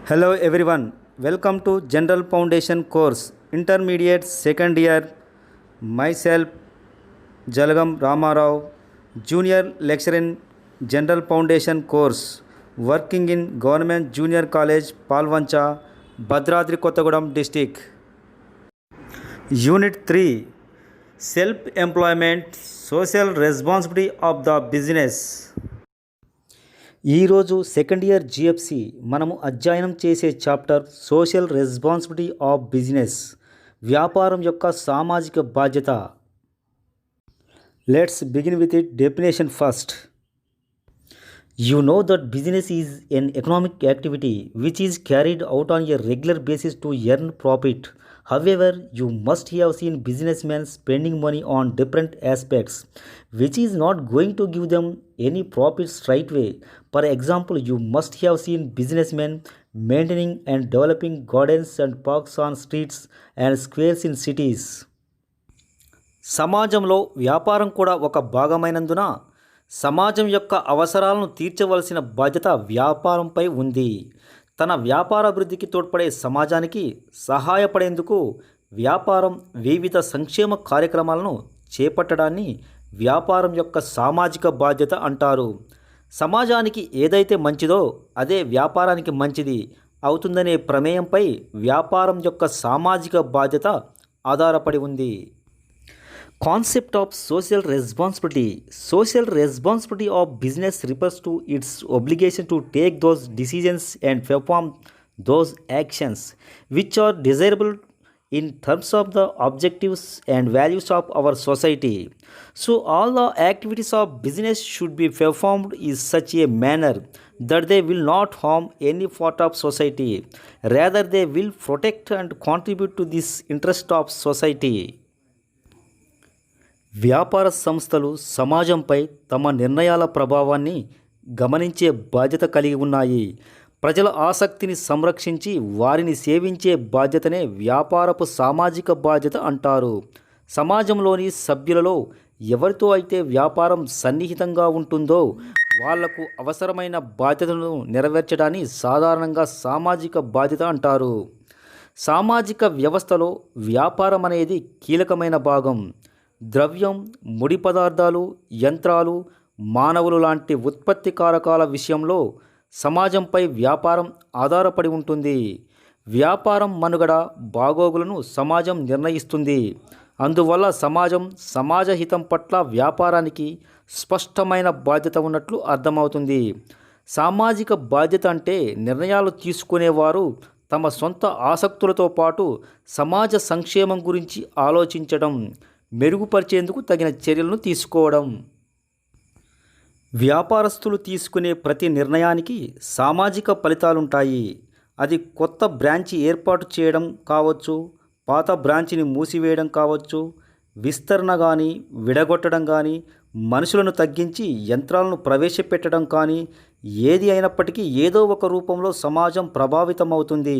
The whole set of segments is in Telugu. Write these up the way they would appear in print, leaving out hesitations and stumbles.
Hello everyone, welcome to General Foundation course, Intermediate second year. Myself, Jalagam Ramarao, Junior lecturer in General Foundation course, working in Government Junior College, Palvancha, Bhadradri Kottagudem district. Unit 3, Self-employment, social responsibility of the business. ఈరోజు సెకండ్ ఇయర్ జిఎఫ్సి మనము అధ్యయనం చేసే chapter social responsibility of business, వ్యాపారం యొక్క సామాజిక బాధ్యత. Let's begin with it definition first. You know that business is an economic activity which is carried out on a regular basis to earn profit. However, you must have seen businessmen spending money on different aspects, which is not going to give them any profit straight away. For example, you must have seen businessmen maintaining and developing gardens and parks on streets and squares in cities. సమాజంలో వ్యాపారం కూడా ఒక భాగమైనందున సమాజం యొక్క అవసరాలను తీర్చవలసిన బాధ్యత వ్యాపారంపై ఉంది. తన వ్యాపార అభివృద్ధికి తోడ్పడే సమాజానికి సహాయపడేందుకు వ్యాపారం వివిధ సంక్షేమ కార్యక్రమాలను చేపట్టడాన్ని వ్యాపారం యొక్క సామాజిక బాధ్యత అంటారు. సమాజానికి ఏదైతే మంచిదో అదే వ్యాపారానికి మంచిది అవుతుందనే ప్రమేయంపై వ్యాపారం యొక్క సామాజిక బాధ్యత ఆధారపడి ఉంది. Concept of social responsibility. Social responsibility of business refers to its obligation to take those decisions and perform those actions which are desirable in terms of the objectives and values of our society. So all the activities of business should be performed in such a manner that they will not harm any part of society. Rather, they will protect and contribute to this interest of society. వ్యాపార సంస్థలు సమాజంపై తమ నిర్ణయాల ప్రభావాన్ని గమనించే బాధ్యత కలిగి ఉన్నాయి. ప్రజల ఆసక్తిని సంరక్షించి వారిని సేవించే బాధ్యతనే వ్యాపారపు సామాజిక బాధ్యత అంటారు. సమాజంలోని సభ్యులలో ఎవరితో అయితే వ్యాపారం సన్నిహితంగా ఉంటుందో వాళ్లకు అవసరమైన బాధ్యతలను నెరవేర్చడాన్ని సాధారణంగా సామాజిక బాధ్యత అంటారు. సామాజిక వ్యవస్థలో వ్యాపారం అనేది కీలకమైన భాగం. ద్రవ్యం, ముడి పదార్థాలు, యంత్రాలు, మానవులు లాంటి ఉత్పత్తి కారకాల విషయంలో సమాజంపై వ్యాపారం ఆధారపడి ఉంటుంది. వ్యాపారం మనుగడ బాగోగులను సమాజం నిర్ణయిస్తుంది. అందువల్ల సమాజ హితం పట్ల వ్యాపారానికి స్పష్టమైన బాధ్యత ఉన్నట్లు అర్థమవుతుంది. సామాజిక బాధ్యత అంటే నిర్ణయాలు తీసుకునేవారు తమ సొంత ఆసక్తులతో పాటు సమాజ సంక్షేమం గురించి ఆలోచించడం, మెరుగుపరిచేందుకు తగిన చర్యలను తీసుకోవడం. వ్యాపారస్తులు తీసుకునే ప్రతి నిర్ణయానికి సామాజిక ఫలితాలుంటాయి. అది కొత్త బ్రాంచి ఏర్పాటు చేయడం కావచ్చు, పాత బ్రాంచిని మూసివేయడం కావచ్చు, విస్తరణ కానీ విడగొట్టడం కానీ, మనుషులను తగ్గించి యంత్రాలను ప్రవేశపెట్టడం కానీ, ఏది అయినప్పటికీ ఏదో ఒక రూపంలో సమాజం ప్రభావితమవుతుంది.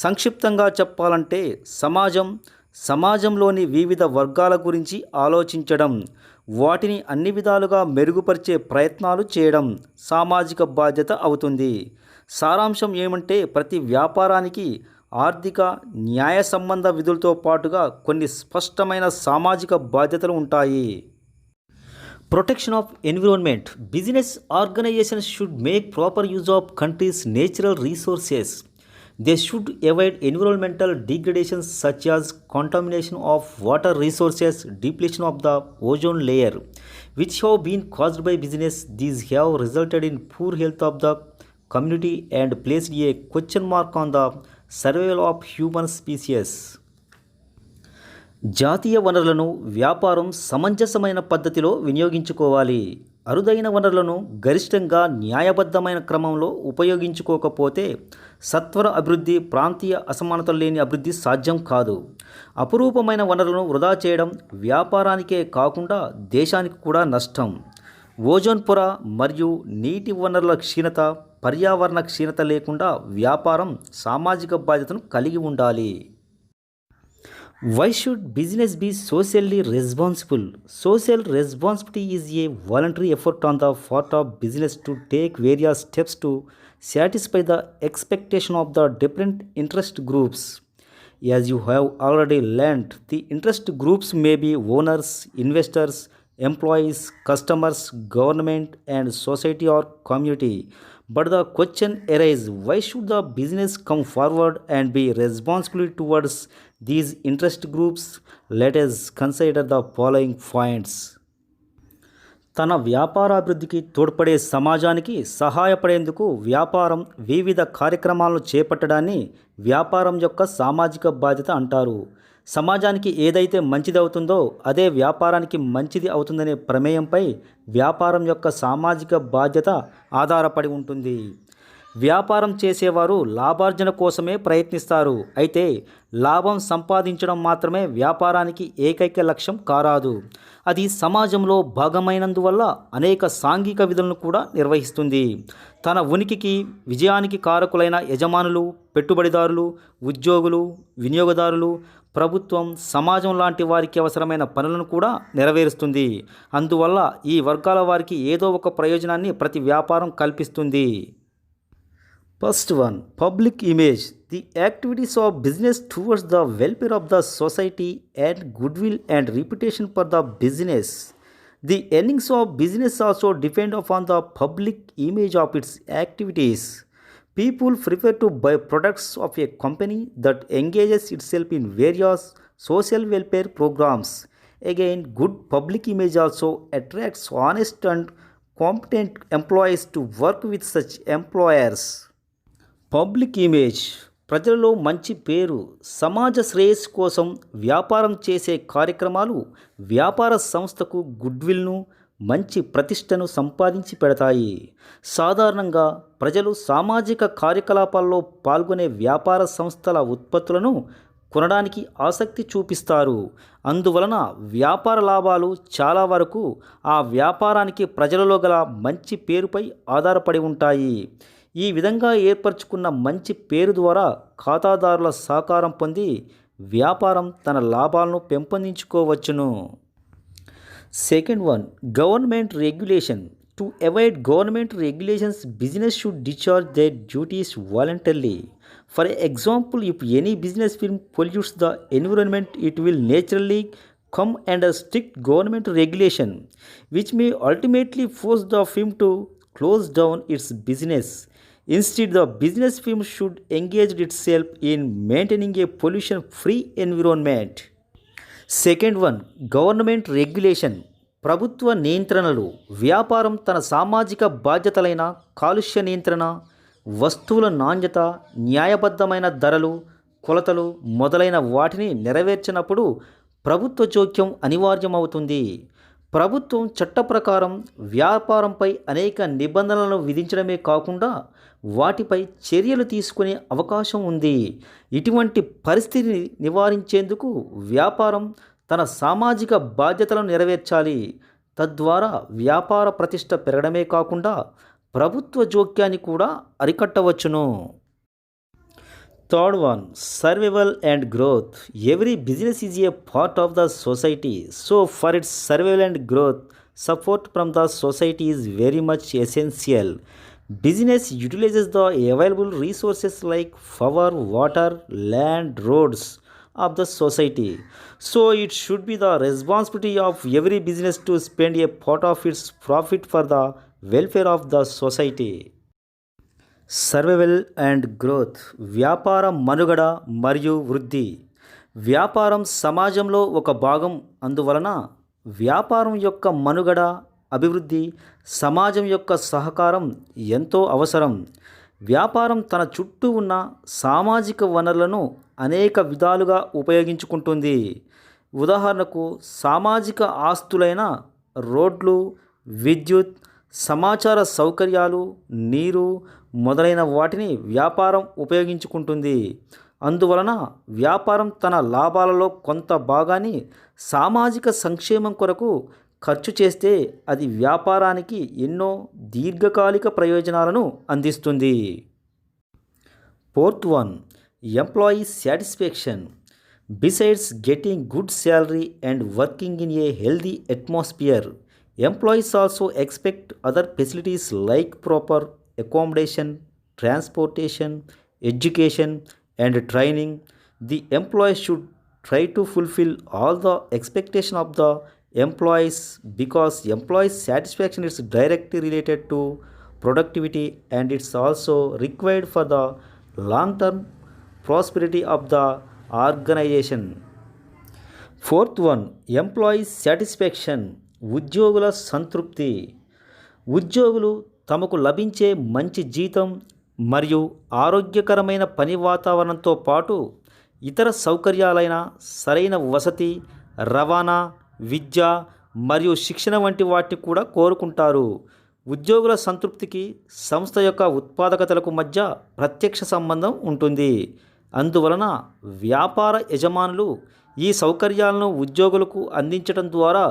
సంక్షిప్తంగా చెప్పాలంటే సమాజంలోని వివిధ వర్గాల గురించి ఆలోచించడం, వాటిని అన్ని విధాలుగా మెరుగుపరిచే ప్రయత్నాలు చేయడం సామాజిక బాధ్యత అవుతుంది. సారాంశం ఏమంటే ప్రతి వ్యాపారానికి ఆర్థిక, న్యాయ సంబంధ విధులతో పాటుగా కొన్ని స్పష్టమైన సామాజిక బాధ్యతలు ఉంటాయి. Protection of environment. Business organisations should make proper use of country's natural resources. They should avoid environmental degradation such as contamination of water resources, depletion of the ozone layer, which have been caused by business. These have resulted in poor health of the community and placed a question mark on the survival of human species. జాతీయ వనరులను వ్యాపారం సమంజసమైన పద్ధతిలో వినియోగించుకోవాలి. అరుదైన వనరులను గరిష్టంగా న్యాయబద్ధమైన క్రమంలో ఉపయోగించుకోకపోతే సత్వర అభివృద్ధి, ప్రాంతీయ అసమానతలు లేని అభివృద్ధి సాధ్యం కాదు. అపురూపమైన వనరులను వృధా చేయడం వ్యాపారానికే కాకుండా దేశానికి కూడా నష్టం. ఓజోన్ పొర మరియు నీటి వనరుల క్షీణత, పర్యావరణ క్షీణత లేకుండా వ్యాపారం సామాజిక బాధ్యతను కలిగి ఉండాలి. Why should business be socially responsible? Social responsibility is a voluntary effort on the part of business to take various steps to satisfy the expectation of the different interest groups. As you have already learned, the interest groups may be owners, investors, employees, customers, government, and society or community. But the question arises, why should the business come forward and be responsible towards these interest groups? Let us consider the following points. తన వ్యాపారాభివృద్ధికి తోడ్పడే సమాజానికి సహాయపడేందుకు వ్యాపారం వివిధ కార్యక్రమాలను చేపట్టడాన్ని వ్యాపారం యొక్క సామాజిక బాధ్యత అంటారు. సమాజానికి ఏదైతే మంచిది అవుతుందో అదే వ్యాపారానికి మంచిది అవుతుందనే ప్రమేయంపై వ్యాపారం యొక్క సామాజిక బాధ్యత ఆధారపడి ఉంటుంది. వ్యాపారం చేసేవారు లాభార్జన కోసమే ప్రయత్నిస్తారు. అయితే లాభం సంపాదించడం మాత్రమే వ్యాపారానికి ఏకైక లక్ష్యం కారాదు. అది సమాజంలో భాగమైనందువల్ల అనేక సాంఘిక విధులను కూడా నిర్వహిస్తుంది. తన ఉనికికి విజయానికి కారకులైన యజమానులు, పెట్టుబడిదారులు, ఉద్యోగులు, వినియోగదారులు, ప్రభుత్వం, సమాజం లాంటి వారికి అవసరమైన పనులను కూడా నెరవేరుస్తుంది. అందువల్ల ఈ వర్గాల వారికి ఏదో ఒక ప్రయోజనాన్ని ప్రతి వ్యాపారం కల్పిస్తుంది. First one, public image. The activities of business towards the welfare of the society and goodwill and reputation for the business. The earnings of business also depend upon the public image of its activities. People prefer to buy products of a company that engages itself in various social welfare programs. Again, good public image also attracts honest and competent employees to work with such employers. Public image, ప్రజలలో మంచి పేరు, సమాజ శ్రేయస్సు కోసం వ్యాపారం చేసే కార్యక్రమాలు వ్యాపార సంస్థకు గుడ్విల్ను, మంచి ప్రతిష్టను సంపాదించి పెడతాయి. సాధారణంగా ప్రజలు సామాజిక కార్యకలాపాల్లో పాల్గొనే వ్యాపార సంస్థల ఉత్పత్తులను కొనడానికి ఆసక్తి చూపిస్తారు. అందువలన వ్యాపార లాభాలు చాలా వరకు ఆ వ్యాపారానికి ప్రజలలో గల మంచి పేరుపై ఆధారపడి ఉంటాయి. ఈ విధంగా ఏర్పరచుకున్న మంచి పేరు ద్వారా ఖాతాదారుల సహకారం పొంది వ్యాపారం తన లాభాలను పెంపొందించుకోవచ్చును. Second one, government regulation. To avoid government regulations, business should discharge their duties voluntarily. For example, if any business firm pollutes the environment, it will naturally come under strict government regulation, which may ultimately force the firm to close down its business. Instead, the business firm should engage itself in maintaining a pollution-free environment. Second one, government regulation. ప్రభుత్వ నియంత్రణలు. వ్యాపారం తన సామాజిక బాధ్యతలైన కాలుష్య నియంత్రణ, వస్తువుల నాణ్యత, న్యాయబద్ధమైన ధరలు, కొలతలు మొదలైన వాటిని నెరవేర్చినప్పుడు ప్రభుత్వ జోక్యం అనివార్యమవుతుంది. ప్రభుత్వం చట్ట ప్రకారం వ్యాపారంపై అనేక నిబంధనలను విధించడమే కాకుండా వాటిపై చర్యలు తీసుకునే అవకాశం ఉంది. ఇటువంటి పరిస్థితిని నివారించేందుకు వ్యాపారం తన సామాజిక బాధ్యతలను నెరవేర్చాలి. తద్వారా వ్యాపార ప్రతిష్ట పెరగడమే కాకుండా ప్రభుత్వ జోక్యాన్ని కూడా అరికట్టవచ్చును. Third one, survival and growth. Every business is a part of the society. So for its survival and growth, support from the society is very much essential. Business utilizes the available resources like power, water, land, roads of the society. So it should be the responsibility of every business to spend a part of its profit for the welfare of the society. Survival and growth. వ్యాపార మనుగడ మరియు వృద్ధి. వ్యాపారం సమాజంలో ఒక భాగం. అందువలన వ్యాపారం యొక్క మనుగడ, అభివృద్ధి, సమాజం యొక్క సహకారం ఎంతో అవసరం. వ్యాపారం తన చుట్టూ ఉన్న సామాజిక వనరులను అనేక విధాలుగా ఉపయోగించుకుంటుంది. ఉదాహరణకు, సామాజిక ఆస్తులైన రోడ్లు, విద్యుత్, సమాచార సౌకర్యాలు, నీరు మొదలైన వాటిని వ్యాపారం ఉపయోగించుకుంటుంది. అందువలన వ్యాపారం తన లాభాలలో కొంత భాగాన్ని సామాజిక సంక్షేమం కొరకు ఖర్చు చేస్తే అది వ్యాపారానికి ఎన్నో దీర్ఘకాలిక ప్రయోజనాలను అందిస్తుంది. Fourth one, employee satisfaction. Besides getting good salary and working in a healthy atmosphere, employees also expect other facilities like proper accommodation, transportation, education, and training. The employees should try to fulfill all the expectation of the employees because employees satisfaction is directly related to productivity and it's also required for the long term prosperity of the organization. Fourth one employees satisfaction, ఉద్యోగుల సంతృప్తి. ఉద్యోగులు తమకు లభించే మంచి జీతం మరియు ఆరోగ్యకరమైన పని వాతావరణంతో పాటు ఇతర సౌకర్యాలైన సరైన వసతి, రవాణా, విద్య మరియు శిక్షణ వంటి వాటిని కూడా కోరుకుంటారు. ఉద్యోగుల సంతృప్తికి సంస్థ యొక్క ఉత్పాదకతలకు మధ్య ప్రత్యక్ష సంబంధం ఉంటుంది. అందువలన వ్యాపార యజమానులు ఈ సౌకర్యాలను ఉద్యోగులకు అందించడం ద్వారా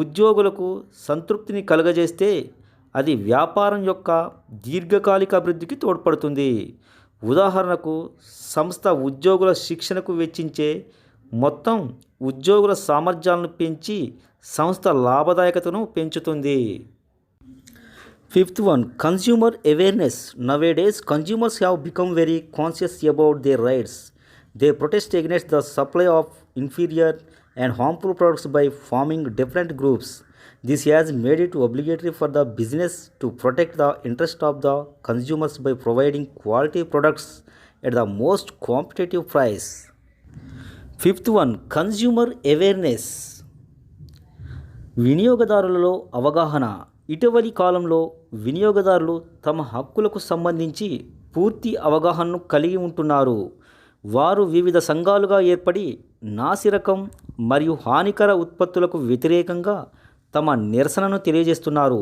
ఉద్యోగులకు సంతృప్తిని కలుగజేస్తే అది వ్యాపారం యొక్క దీర్ఘకాలిక అభివృద్ధికి తోడ్పడుతుంది. ఉదాహరణకు సంస్థ ఉద్యోగుల శిక్షణకు వెచ్చించే మొత్తం ఉద్యోగుల సామర్థ్యాలను పెంచి సంస్థ లాభదాయకతను పెంచుతుంది. Fifth one consumer awareness. Nowadays consumers have become very conscious about their rights. They protest against the supply of inferior and harmful products by forming different groups. This has made it obligatory for the business to protect the interest of the consumers by providing quality products at the most competitive price. Fifth one, consumer awareness. వినియోగదారులలో అవగాహన. ఇటీవలి కాలంలో వినియోగదారులు తమ హక్కులకు సంబంధించి పూర్తి అవగాహనను కలిగి ఉంటున్నారు. వారు వివిధ సంఘాలుగా ఏర్పడి నాసిరకం మరియు హానికర ఉత్పత్తులకు వ్యతిరేకంగా తమ నిరసనను తెలియజేస్తున్నారు.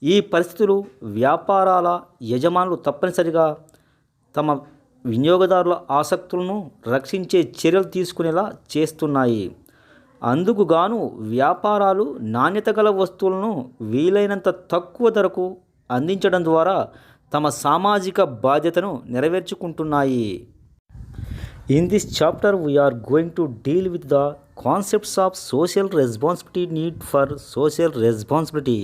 ఈ పరిస్థితులు వ్యాపారాల యజమానులు తప్పనిసరిగా తమ వినియోగదారుల ఆసక్తులను రక్షించే చర్యలు తీసుకునేలా చేస్తున్నాయి. అందుకు గాను వ్యాపారాలు నాణ్యత గల వస్తువులను వీలైనంత తక్కువ ధరకు అందించడం ద్వారా తమ సామాజిక బాధ్యతను నెరవేర్చుకుంటున్నాయి. In this chapter, we are going to deal with the concepts of social responsibility, need for social responsibility,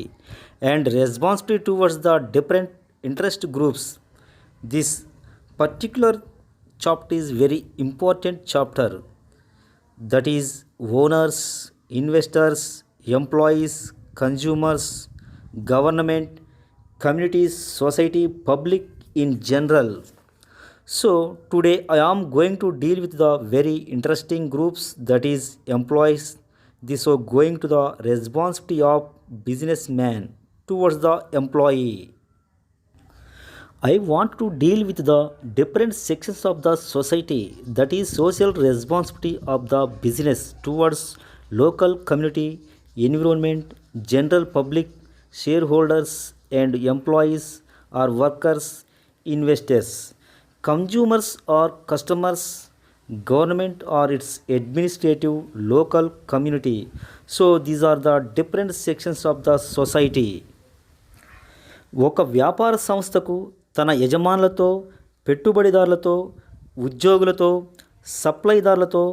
and responsibility towards the different interest groups. This particular chapter is very important chapter. That is owners, investors, employees, consumers, government, communities, society, public in general. So today I am going to deal with the very interesting groups, that is employees. This is going to the responsibility of businessman towards the employee. I want to deal with the different sections of the society, that is social responsibility of the business towards local community, environment, general public, shareholders and employees or workers, investors. Consumers or customers, government or its administrative, local community. So these are the different sections of the society. ఒక వ్యాపార సంస్థకు తన యజమానులతో, పెట్టుబడిదారులతో, ఉద్యోగులతో, సప్లైదారులతో,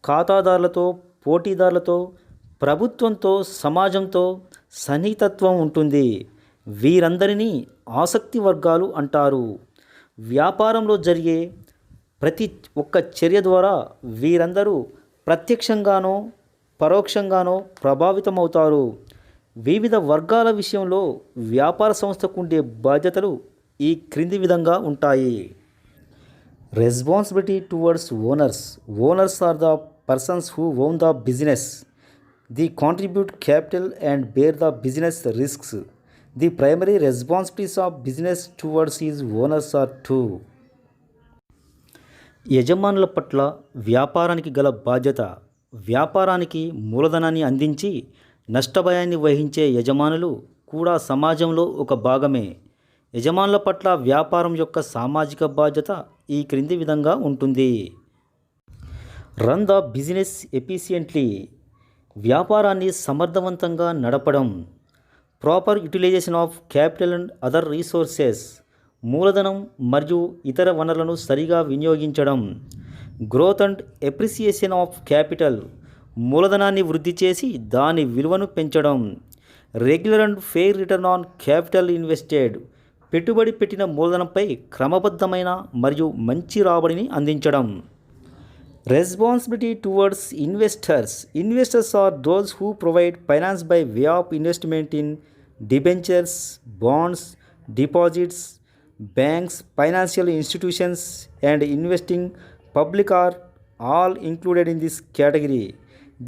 ఖాతాదారులతో, పోటీదారులతో, ప్రభుత్వంతో, సమాజంతో సన్నిహితత్వం ఉంటుంది. వీరందరినీ ఆసక్తి వర్గాలు అంటారు. వ్యాపారంలో జరిగే ప్రతి ఒక్క చర్య ద్వారా వీరందరూ ప్రత్యక్షంగానో పరోక్షంగానో ప్రభావితమవుతారు. వివిధ వర్గాల విషయంలో వ్యాపార సంస్థకు ఉండే బాధ్యతలు ఈ క్రింది విధంగా ఉంటాయి. Responsibility towards owners. Owners are the persons who own the business. They contribute capital and bear the business risks. The primary responsibilities of business towards its owners are two. యజమానుల పట్ల వ్యాపారానికి గల బాధ్యత. వ్యాపారానికి మూలధనాన్ని అందించి నష్టభయాన్ని వహించే యజమానులు కూడా సమాజంలో ఒక భాగమే. యజమానుల పట్ల వ్యాపారం యొక్క సామాజిక బాధ్యత ఈ క్రింది విధంగా ఉంటుంది. Run the business efficiently. వ్యాపారాన్ని సమర్థవంతంగా నడపడం. Proper utilisation of capital and other resources. మూలధనం మరియు ఇతర వనరులను సరిగా వినియోగించడం. Growth and appreciation of capital. మూలధనాన్ని వృద్ధి చేసి దాని విలువను పెంచడం. Regular and fair return on capital invested. పెట్టుబడి పెట్టిన మూలధనంపై క్రమబద్ధమైన మరియు మంచి రాబడిని అందించడం. Responsibility towards investors. Investors are those who provide finance by way of investment in debentures, bonds, deposits. Banks, financial institutions and investing public are all included in this category.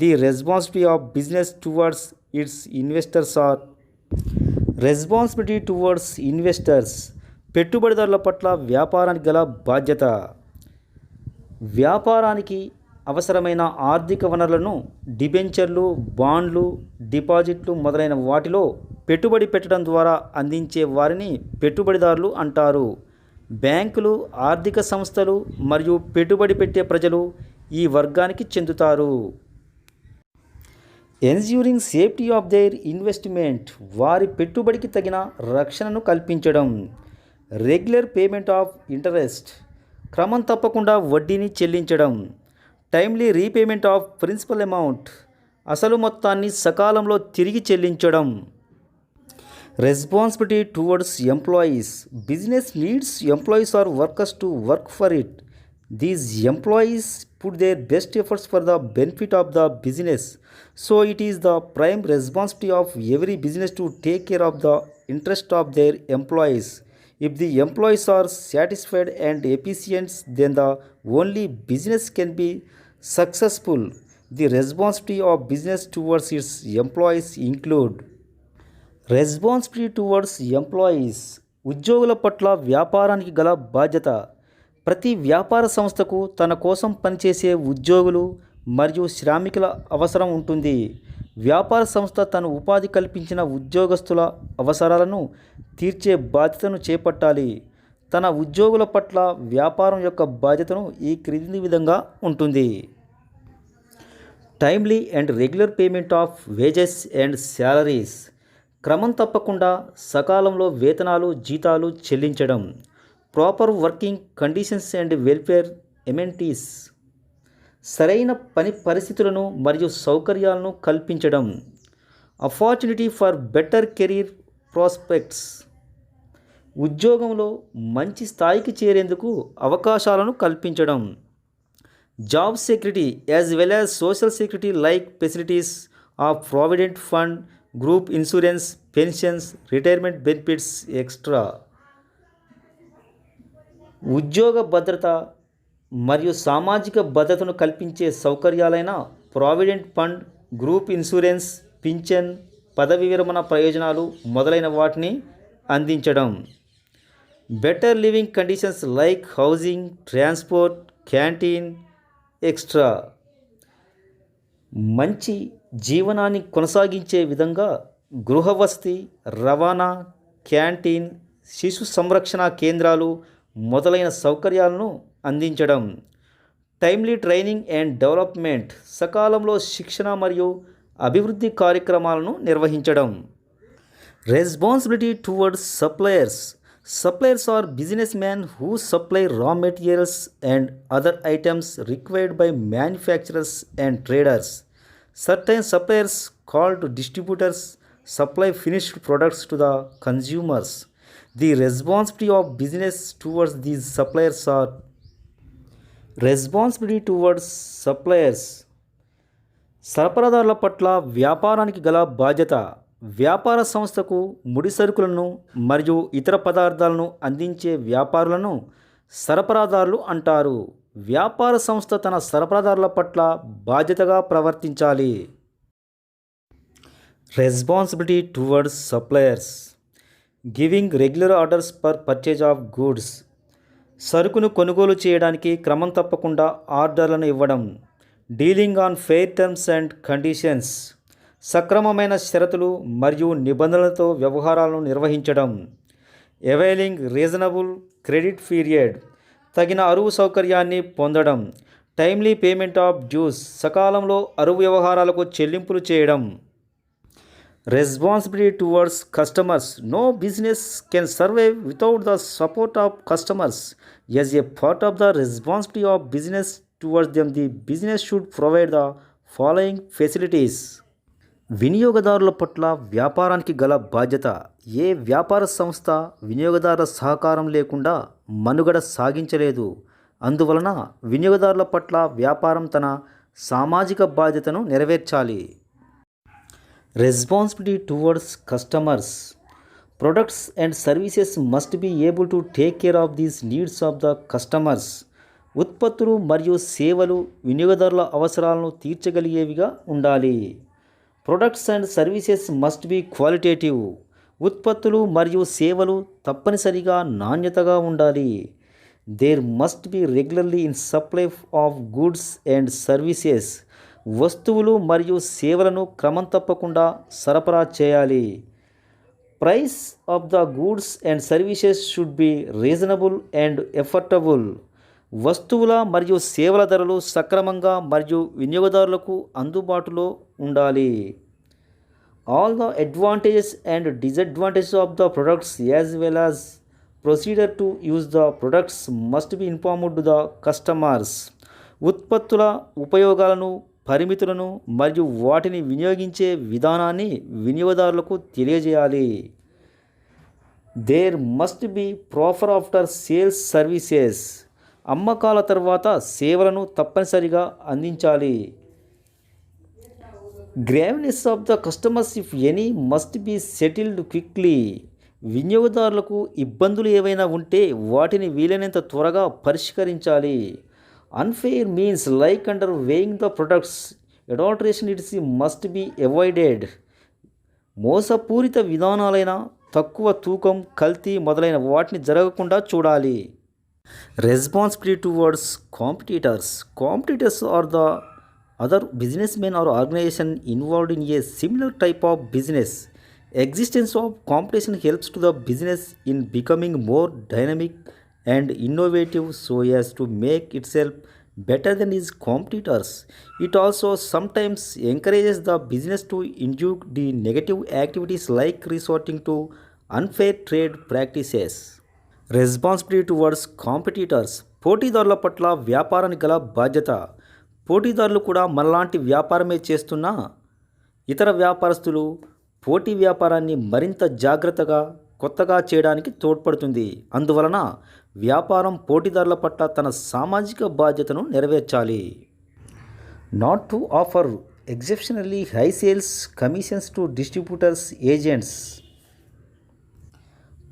The responsibility of business towards its investors are. Responsibility towards investors. పెట్టుబడిదారుల పట్ల వ్యాపారానికి గల బాధ్యత. వ్యాపారానికి అవసరమైన ఆర్థిక వనరులను డిబెంచర్లు, బాండ్లు, డిపాజిట్లు మొదలైన వాటిలో పెట్టుబడి పెట్టడం ద్వారా అందించే వారిని పెట్టుబడిదారులు అంటారు. బ్యాంకులు, ఆర్థిక సంస్థలు మరియు పెట్టుబడి పెట్టే ప్రజలు ఈ వర్గానికి చెందుతారు. Ensuring safety of their investment. వారి పెట్టుబడికి తగిన రక్షణను కల్పించడం. Regular payment of interest. క్రమం తప్పకుండా వడ్డీని చెల్లించడం. Timely repayment of principal amount. అసలు మొత్తాన్ని సకాలంలో తిరిగి చెల్లించడం. Responsibility towards employees. Business needs employees or workers to work for it. These employees put their best efforts for the benefit of the business. So it is the prime responsibility of every business to take care of the interest of their employees. If the employees are satisfied and efficient, then the only business can be successful. The responsibility of business towards its employees include. Responsibility towards employees. ఉద్యోగుల పట్ల వ్యాపారానికి గల బాధ్యత. ప్రతి వ్యాపార సంస్థకు తన కోసం పనిచేసే ఉద్యోగులు మరియు శ్రామికుల అవసరం ఉంటుంది. వ్యాపార సంస్థ తన ఉపాధి కల్పించిన ఉద్యోగస్తుల అవసరాలను తీర్చే బాధ్యతను చేపట్టాలి. తన ఉద్యోగుల పట్ల వ్యాపారం యొక్క బాధ్యతను ఈ క్రింది విధంగా ఉంటుంది. Timely and regular payment of wages and salaries. క్రమం తప్పకుండా సకాలంలో వేతనాలు, జీతాలు చెల్లించడం. Proper working conditions and welfare amenities. సరైన పని పరిస్థితులను మరియు సౌకర్యాలను కల్పించడం. Opportunity for better career prospects. ఉద్యోగంలో మంచి స్థాయికి చేరేందుకు అవకాశాలను కల్పించడం. Job security as well as social security like facilities of provident fund, group insurance, pensions, retirement benefits extra. ఉద్యోగ భద్రత మరియు సామాజిక భద్రతను కల్పించే సౌకర్యాలైన provident fund, group insurance, pension, పదవి విరమణ ప్రయోజనాలు మొదలైన వాటిని అందించడం. Better living conditions like housing, transport, canteen extra. మంచి జీవనాన్ని కొనసాగించే విధంగా గృహవసతి, రవాణా, క్యాంటీన్, శిశు సంరక్షణ కేంద్రాలు మొదలైన సౌకర్యాలను అందించడం. Timely training and development. సకాలంలో శిక్షణ మరియు అభివృద్ధి కార్యక్రమాలను నిర్వహించడం. Responsibility towards suppliers. Suppliers are business man who supply raw materials and other items required by manufacturers and traders. Certain suppliers called distributors supply finished products to the consumers. The responsibility of business towards these suppliers are. Responsibility towards suppliers. సరఫరాదారుల పట్ల వ్యాపారానికి గల బాధ్యత. వ్యాపార సంస్థకు ముడి సరుకులను మరియు ఇతర పదార్థాలను అందించే వ్యాపారులను సరఫరాదారులు అంటారు. వ్యాపార సంస్థ తన సరఫరాదారుల పట్ల బాధ్యతగా ప్రవర్తించాలి. Responsibility towards suppliers. Giving regular orders for purchase of goods. సరుకును కొనుగోలు చేయడానికి క్రమం తప్పకుండా ఆర్డర్లను ఇవ్వడం. Dealing on fair terms and conditions. సక్రమమైన షరతులు మరియు నిబంధనలతో వ్యవహారాలను నిర్వహించడం. Availing reasonable credit period. తగిన అరువు సౌకర్యాన్ని పొందడం. Timely payment of dues. సకాలంలో అరువు వ్యవహారాలకు చెల్లింపులు చేయడం. Responsibility towards customers. No business can survive without the support of customers. As a part of the responsibility of business towards them, the business should provide the following facilities. వినియోగదారుల పట్ల వ్యాపారానికి గల బాధ్యత. ఏ వ్యాపార సంస్థ వినియోగదారుల సహకారం లేకుండా మనుగడ సాగించలేదు. అందువలన వినియోగదారుల పట్ల వ్యాపారం తన సామాజిక బాధ్యతను నెరవేర్చాలి. Responsibility towards customers. Products and services must be able to take care of these needs of the customers. ఉత్పత్తులు మరియు సేవలు వినియోగదారుల అవసరాలను తీర్చగలిగేవిగా ఉండాలి. Products and services must be qualitative. ఉత్పత్తులు మరియు సేవలు తప్పనిసరిగా నాణ్యతగా ఉండాలి. There must be regularly in supply of goods and services. వస్తువులు మరియు సేవలను క్రమం తప్పకుండా సరఫరా చేయాలి. Price of the goods and services should be reasonable and affordable. వస్తువుల మరియు సేవల ధరలు సక్రమంగా మరియు వినియోగదారులకు అందుబాటులో ఉండాలి. All the advantages and disadvantages of the products as well as procedure to use the products must be informed to the customers. ఉత్పత్తుల ఉపయోగాలను, పరిమితులను మరియు వాటిని వినియోగించే విధానాన్ని వినియోగదారులకు తెలియజేయాలి. There must be proper after sales services. అమ్మకాల తర్వాత సేవలను తప్పనిసరిగా అందించాలి. Grievance of the customers if any must be settled quickly. వినియోగదారులకు ఇబ్బందులు ఏవైనా ఉంటే వాటిని వీలైనంత త్వరగా పరిష్కరించాలి. Unfair means like under weighing the products adulteration it's must be avoided. మోసపూరిత విధానాలైన తక్కువ తూకం, కల్తీ మొదలైన వాటిని జరగకుండా చూడాలి. Responsibility towards competitors. Competitors are the other businessmen or organization involved in a similar type of business. Existence of competition helps to the business in becoming more dynamic and innovative so as to make itself better than its competitors. It also sometimes encourages the business to induce the negative activities like resorting to unfair trade practices. Responsibility towards competitors. పోటీదారుల పట్ల వ్యాపారానికి గల బాధ్యత. పోటీదారులు కూడా మనలాంటి వ్యాపారమే చేస్తున్న ఇతర వ్యాపారస్తులు పోటీ వ్యాపారాన్ని మరింత జాగ్రత్తగా, కొత్తగా చేయడానికి తోడ్పడుతుంది. అందువలన వ్యాపారం పోటీదారుల పట్ల తన సామాజిక బాధ్యతను నెరవేర్చాలి. Not to offer exceptionally high sales commissions to distributors, agents.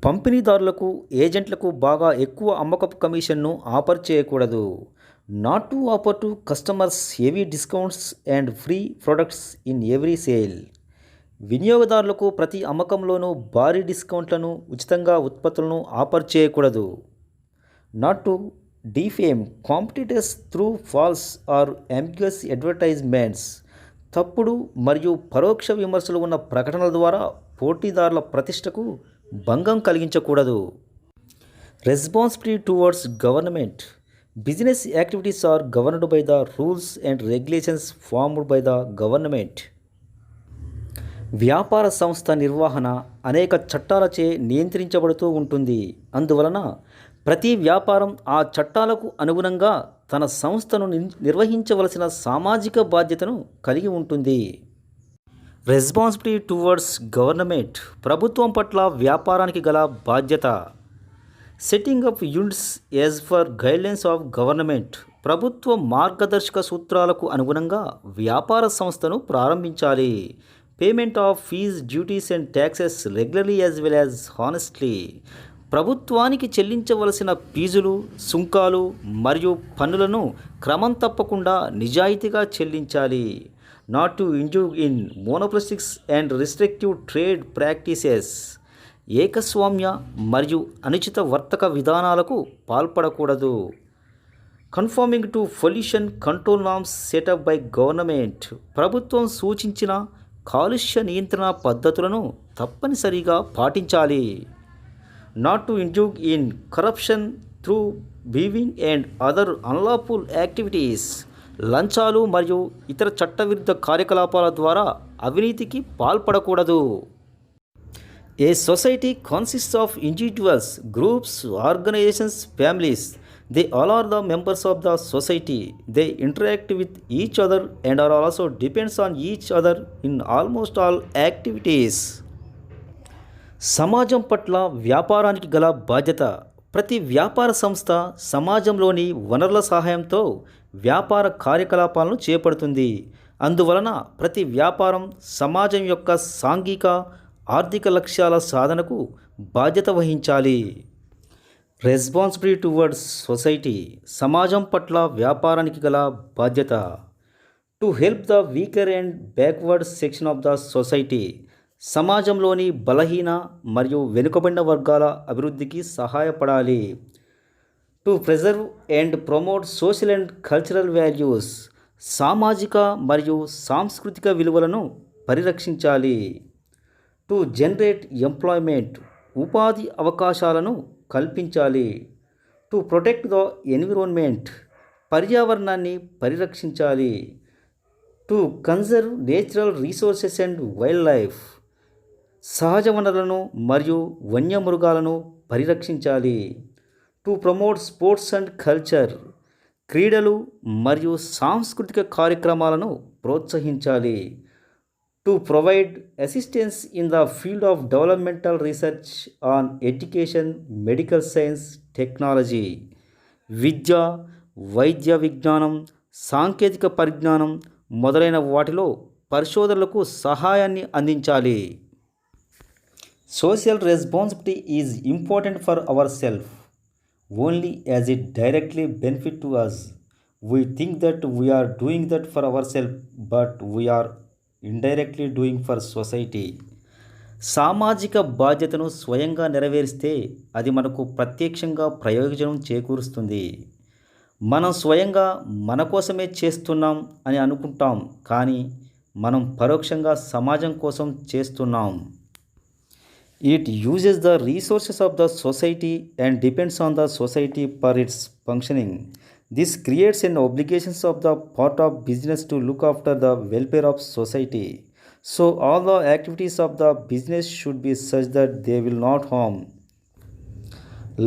పంపిణీదారులకు, ఏజెంట్లకు బాగా ఎక్కువ అమ్మకపు కమిషన్ను ఆఫర్ చేయకూడదు. Not to offer to customers heavy discounts and free products in every sale. వినియోగదారులకు ప్రతి అమ్మకంలోనూ భారీ డిస్కౌంట్లను, ఉచితంగా ఉత్పత్తులను ఆఫర్ చేయకూడదు. Not to defame competitors through false or ambiguous advertisements. తప్పుడు మరియు పరోక్ష విమర్శలు ఉన్న ప్రకటనల ద్వారా పోటీదారుల ప్రతిష్టకు భంగం కలిగించకూడదు. Responsibility towards government. Business activities are governed by the rules and regulations formed by the government. వ్యాపార సంస్థ నిర్వహణ అనేక చట్టాలచే నియంత్రించబడుతూ ఉంటుంది. అందువలన ప్రతి వ్యాపారం ఆ చట్టాలకు అనుగుణంగా తన సంస్థను నిర్వహించవలసిన సామాజిక బాధ్యతను కలిగి ఉంటుంది. Responsibility towards government. ప్రభుత్వం పట్ల వ్యాపారానికి గల బాధ్యత. Setting up units as per guidelines of government. ప్రభుత్వ మార్గదర్శక సూత్రాలకు అనుగుణంగా వ్యాపార సంస్థను ప్రారంభించాలి. Payment of fees, duties and taxes regularly as well as honestly. ప్రభుత్వానికి చెల్లించవలసిన ఫీజులు, సుంకాలు మరియు పన్నులను క్రమం తప్పకుండా నిజాయితీగా చెల్లించాలి. Not to induce in monopolistic and restrictive trade practices. ఏకస్వామ్య మరియు అనుచిత వర్తక విధానాలకు పాల్పడకూడదు. Conforming to pollution control norms set up by government. ప్రభుత్వం సూచించిన కాలుష్య నియంత్రణ పద్ధతులను తప్పనిసరిగా పాటించాలి. Not to induce in corruption through bribing and other unlawful activities. లంచాలు మరియు ఇతర చట్టవిరుద్ధ కార్యకలాపాల ద్వారా అవినీతికి పాల్పడకూడదు. A society consists of individuals, groups, organisations, families. They all are the members of the society. They interact with each other and are also depends on each other in almost all activities. సమాజం పట్ల వ్యాపారానికి గల బాధ్యత. ప్రతి వ్యాపార సంస్థ సమాజంలోని వనరుల సహాయంతో వ్యాపార కార్యకలాపాలను చేపడుతుంది. అందువలన ప్రతి వ్యాపారం సమాజం యొక్క సాంఘిక ఆర్థిక లక్ష్యాల సాధనకు బాధ్యత వహించాలి. Responsibility towards society. సమాజం పట్ల వ్యాపారానికి గల బాధ్యత. To help the weaker and backward section of the society. సమాజంలోని బలహీన మరియు వెనుకబడిన వర్గాల అభివృద్ధికి సహాయపడాలి. To preserve and promote social and cultural values. సామాజిక మరియు సాంస్కృతిక విలువలను పరిరక్షించాలి. To generate employment. ఉపాధి అవకాశాలను కల్పించాలి. To protect the environment. పర్యావరణాన్ని పరిరక్షించాలి. To conserve natural resources and wildlife. సహజ వనరులను మరియు వన్యమృగాలను పరిరక్షించాలి. To promote sports and culture. క్రీడలు మరియు సాంస్కృతిక కార్యక్రమాలను ప్రోత్సహించాలి. To provide assistance in the field of developmental research on education, medical science, technology. విద్య, వైద్య విజ్ఞానం, సాంకేతిక పరిజ్ఞానం మొదలైన వాటిలో పరిశోధనలకు సహాయాన్ని అందించాలి. Social responsibility is important for our self only as it directly benefit to us. We think that we are doing that for our self but we are indirectly doing for society. సామాజిక బాధ్యతను స్వయంగా నెరవేరిస్తే అది మనకు ప్రత్యక్షంగా ప్రయోజనం చేకూరుస్తుంది. మనం స్వయంగా మన కోసమే చేస్తున్నాం అని అనుకుంటాం, కానీ మనం పరోక్షంగా సమాజం కోసం చేస్తున్నాం. It uses the resources of the society and depends on the society for its functioning. This creates an obligations of the part of business to look after the welfare of society. So all the activities of the business should be such that they will not harm.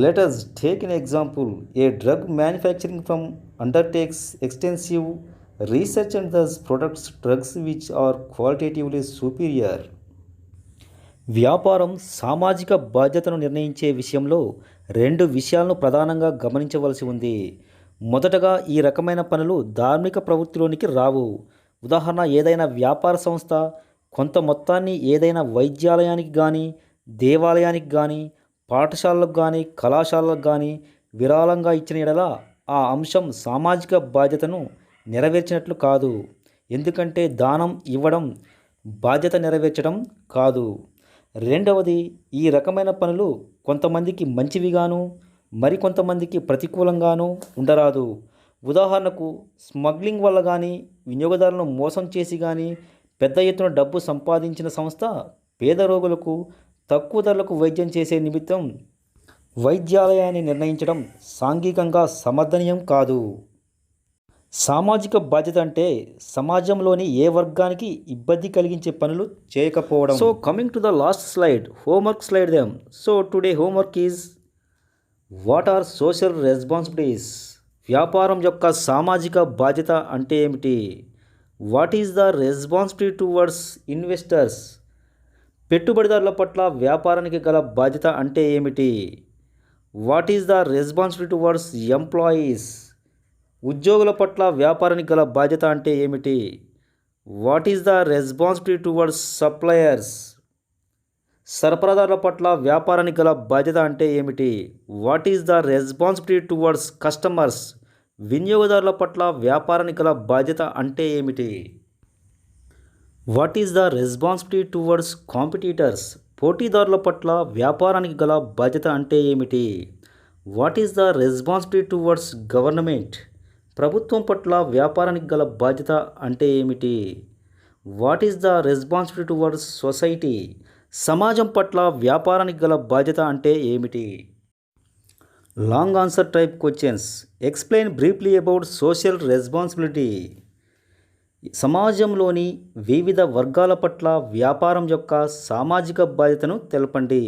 Let us take an example. A drug manufacturing firm undertakes extensive research and thus products drugs which are qualitatively superior. వ్యాపారం సామాజిక బాధ్యతను నిర్ణయించే విషయంలో రెండు విషయాలను ప్రధానంగా గమనించవలసి ఉంది. మొదటగా ఈ రకమైన పనులు ధార్మిక ప్రవృత్తిలోనికి రావు. ఉదాహరణ, ఏదైనా వ్యాపార సంస్థ కొంత మొత్తాన్ని ఏదైనా వైద్యాలయానికి కానీ, దేవాలయానికి కానీ, పాఠశాలలకు కానీ, కళాశాలలకు కానీ విరాళంగా ఇచ్చిన యెడల ఆ అంశం సామాజిక బాధ్యతను నెరవేర్చినట్లు కాదు. ఎందుకంటే దానం ఇవ్వడం బాధ్యత నెరవేర్చడం కాదు. రెండవది, ఈ రకమైన పనులు కొంతమందికి మంచివిగాను మరికొంతమందికి ప్రతికూలంగాను ఉండరాదు. ఉదాహరణకు, స్మగ్లింగ్ వల్ల కానీ, వినియోగదారులను మోసం చేసి కానీ పెద్ద ఎత్తున డబ్బు సంపాదించిన సంస్థ పేద రోగులకు తక్కువ ధరలకు వైద్యం చేసే నిమిత్తం వైద్యాలయాన్ని నిర్ణయించడం సాంఘికంగా సమర్థనీయం కాదు. సామాజిక బాధ్యత అంటే సమాజంలోని ఏ వర్గానికి ఇబ్బంది కలిగించే పనులు చేయకపోవడం. So coming to the last slide, homework slide them. So today homework is what are social responsibilities. వ్యాపారం యొక్క సామాజిక బాధ్యత అంటే ఏమిటి? What is the responsibility towards investors. పెట్టుబడిదారుల పట్ల వ్యాపారానికి గల బాధ్యత అంటే ఏమిటి? What is the responsibility towards employees. ఉద్యోగుల పట్ల వ్యాపారానికి గల బాధ్యత అంటే ఏమిటి? What is the responsibility towards suppliers. సరఫరాదారుల పట్ల వ్యాపారానికి గల బాధ్యత అంటే ఏమిటి? What is the responsibility towards customers. వినియోగదారుల పట్ల వ్యాపారానికి గల బాధ్యత అంటే ఏమిటి? What is the responsibility towards competitors. పోటీదారుల పట్ల వ్యాపారానికి గల బాధ్యత అంటే ఏమిటి? What is the responsibility towards government. ప్రభుత్వం పట్ల వ్యాపారానికి గల బాధ్యత అంటే ఏమిటి? What is the responsibility towards society. సమాజం పట్ల వ్యాపారానికి గల బాధ్యత అంటే ఏమిటి? Long answer type questions. Explain briefly about social responsibility. సమాజంలోని వివిధ వర్గాల పట్ల వ్యాపారం యొక్క సామాజిక బాధ్యతను తెలపండి.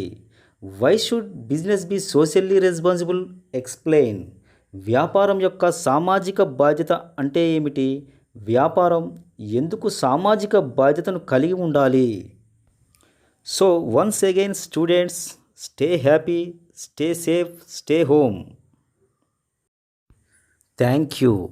Why should business B socially responsible? Explain. వ్యాపారం యొక్క సామాజిక బాధ్యత అంటే ఏమిటి? వ్యాపారం ఎందుకు సామాజిక బాధ్యతను కలిగి ఉండాలి? So once again students, stay happy, stay safe, stay home. Thank you.